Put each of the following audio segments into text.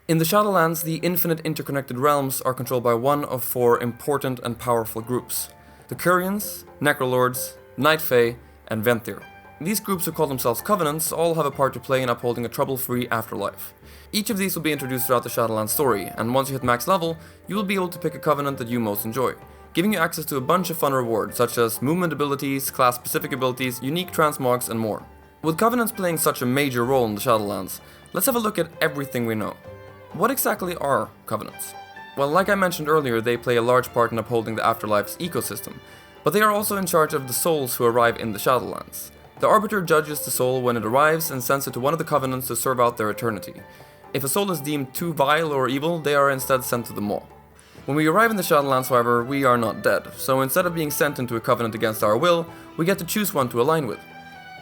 In the Shadowlands, the infinite interconnected realms are controlled by one of four important and powerful groups: the Kyrians, Necrolords, Night Fae, and Venthyr. These groups, who call themselves Covenants, all have a part to play in upholding a trouble-free afterlife. Each of these will be introduced throughout the Shadowlands story, and once you hit max level, you will be able to pick a Covenant that you most enjoy, giving you access to a bunch of fun rewards such as movement abilities, class-specific abilities, unique transmogs, and more. With Covenants playing such a major role in the Shadowlands, let's have a look at everything we know. What exactly are Covenants? Well, like I mentioned earlier, they play a large part in upholding the Afterlife's ecosystem, but they are also in charge of the souls who arrive in the Shadowlands. The Arbiter judges the soul when it arrives and sends it to one of the Covenants to serve out their eternity. If a soul is deemed too vile or evil, they are instead sent to the Maw. When we arrive in the Shadowlands, however, we are not dead, so instead of being sent into a Covenant against our will, we get to choose one to align with.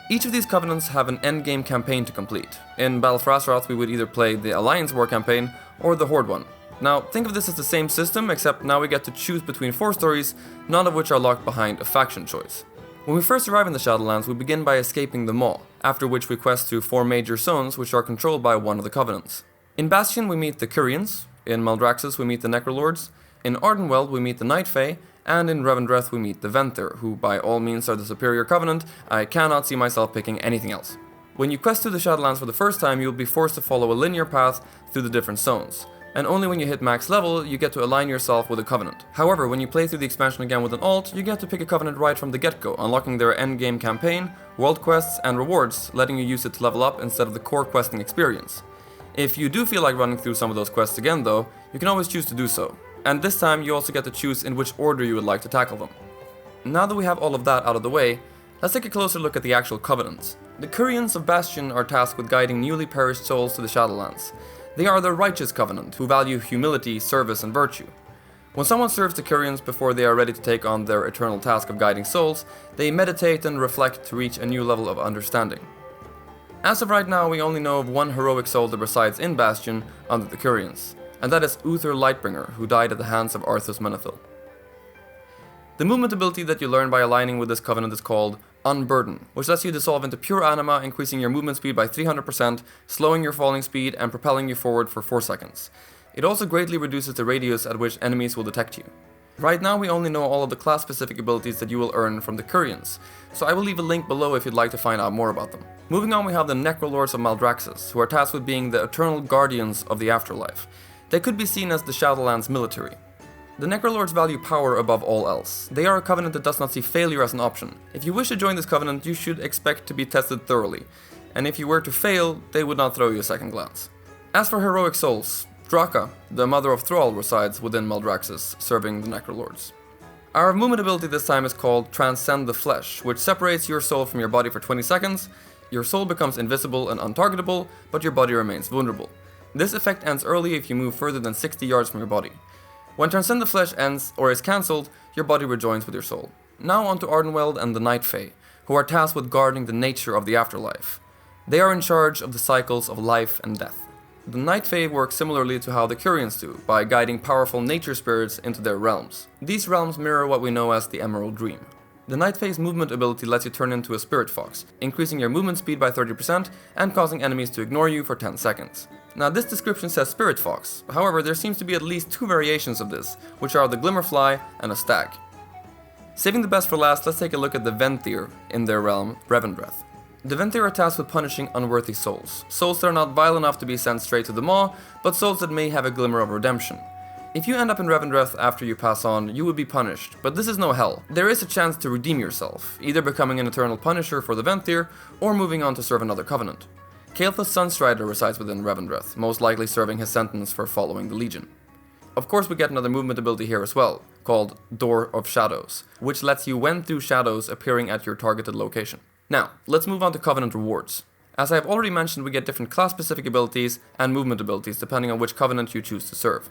Each of these Covenants have an endgame campaign to complete. In Battle for Azeroth, we would either play the Alliance War campaign or the Horde one. Now, think of this as the same system, except now we get to choose between 4 stories, none of which are locked behind a faction choice. When we first arrive in the Shadowlands, we begin by escaping the Maw, after which we quest through 4 major zones which are controlled by one of the Covenants. In Bastion, we meet the Kyrians, in Maldraxxus we meet the Necrolords, in Ardenweald we meet the Night Fae, and in Revendreth we meet the Venthyr, who by all means are the superior Covenant. I cannot see myself picking anything else. When you quest through the Shadowlands for the first time, you will be forced to follow a linear path through the different zones, and only when you hit max level, you get to align yourself with a Covenant. However, when you play through the expansion again with an alt, you get to pick a Covenant right from the get-go, unlocking their endgame campaign, world quests, and rewards, letting you use it to level up instead of the core questing experience. If you do feel like running through some of those quests again though, you can always choose to do so. And this time you also get to choose in which order you would like to tackle them. Now that we have all of that out of the way, let's take a closer look at the actual Covenants. The Kyrians of Bastion are tasked with guiding newly perished souls to the Shadowlands. They are the righteous Covenant, who value humility, service, and virtue. When someone serves the Kyrians before they are ready to take on their eternal task of guiding souls, they meditate and reflect to reach a new level of understanding. As of right now, we only know of one heroic soul that resides in Bastion under the Kyrians, and that is Uther Lightbringer, who died at the hands of Arthas Menethil. The movement ability that you learn by aligning with this Covenant is called Unburden, which lets you dissolve into pure anima, increasing your movement speed by 300%, slowing your falling speed, and propelling you forward for 4 seconds. It also greatly reduces the radius at which enemies will detect you. Right now we only know all of the class-specific abilities that you will earn from the Kyrians, so I will leave a link below if you'd like to find out more about them. Moving on, we have the Necrolords of Maldraxxus, who are tasked with being the eternal guardians of the afterlife. They could be seen as the Shadowlands military. The Necrolords value power above all else. They are a Covenant that does not see failure as an option. If you wish to join this Covenant, you should expect to be tested thoroughly, and if you were to fail, they would not throw you a second glance. As for heroic souls, Draka, the mother of Thrall, resides within Maldraxxus, serving the Necrolords. Our movement ability this time is called Transcend the Flesh, which separates your soul from your body for 20 seconds. Your soul becomes invisible and untargetable, but your body remains vulnerable. This effect ends early if you move further than 60 yards from your body. When Transcend the Flesh ends or is cancelled, your body rejoins with your soul. Now on to Ardenweald and the Night Fae, who are tasked with guarding the nature of the afterlife. They are in charge of the cycles of life and death. The Night Fae work similarly to how the Kyrians do, by guiding powerful nature spirits into their realms. These realms mirror what we know as the Emerald Dream. The Night Fae's movement ability lets you turn into a spirit fox, increasing your movement speed by 30% and causing enemies to ignore you for 10 seconds. Now this description says spirit fox, however there seems to be at least 2 variations of this, which are the Glimmerfly and a stag. Saving the best for last, let's take a look at the Venthyr in their realm, Revendreth. The Venthyr are tasked with punishing unworthy souls. Souls that are not vile enough to be sent straight to the Maw, but souls that may have a glimmer of redemption. If you end up in Revendreth after you pass on, you would be punished, but this is no hell. There is a chance to redeem yourself, either becoming an eternal punisher for the Venthyr, or moving on to serve another Covenant. Kael'thas Sunstrider resides within Revendreth, most likely serving his sentence for following the Legion. Of course we get another movement ability here as well, called Door of Shadows, which lets you wend through shadows appearing at your targeted location. Now, let's move on to Covenant rewards. As I have already mentioned, we get different class-specific abilities and movement abilities depending on which Covenant you choose to serve.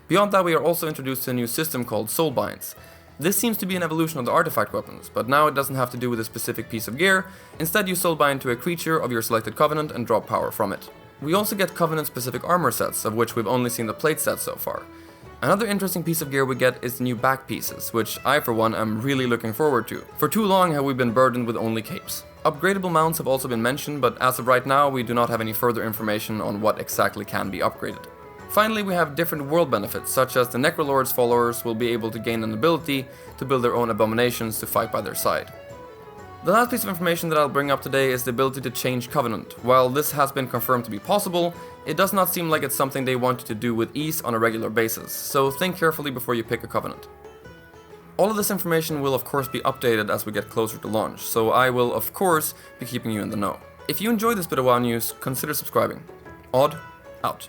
Beyond that, we are also introduced to a new system called Soulbinds. This seems to be an evolution of the artifact weapons, but now it doesn't have to do with a specific piece of gear. Instead, you soulbind to a creature of your selected Covenant and drop power from it. We also get Covenant-specific armor sets, of which we've only seen the plate set so far. Another interesting piece of gear we get is the new back pieces, which I for one am really looking forward to. For too long have we been burdened with only capes. Upgradable mounts have also been mentioned, but as of right now we do not have any further information on what exactly can be upgraded. Finally, we have different world benefits, such as the Necrolord's followers will be able to gain an ability to build their own abominations to fight by their side. The last piece of information that I'll bring up today is the ability to change Covenant. While this has been confirmed to be possible, it does not seem like it's something they want you to do with ease on a regular basis, so think carefully before you pick a Covenant. All of this information will of course be updated as we get closer to launch, so I will of course be keeping you in the know. If you enjoyed this bit of WoW news, consider subscribing. Odd, out.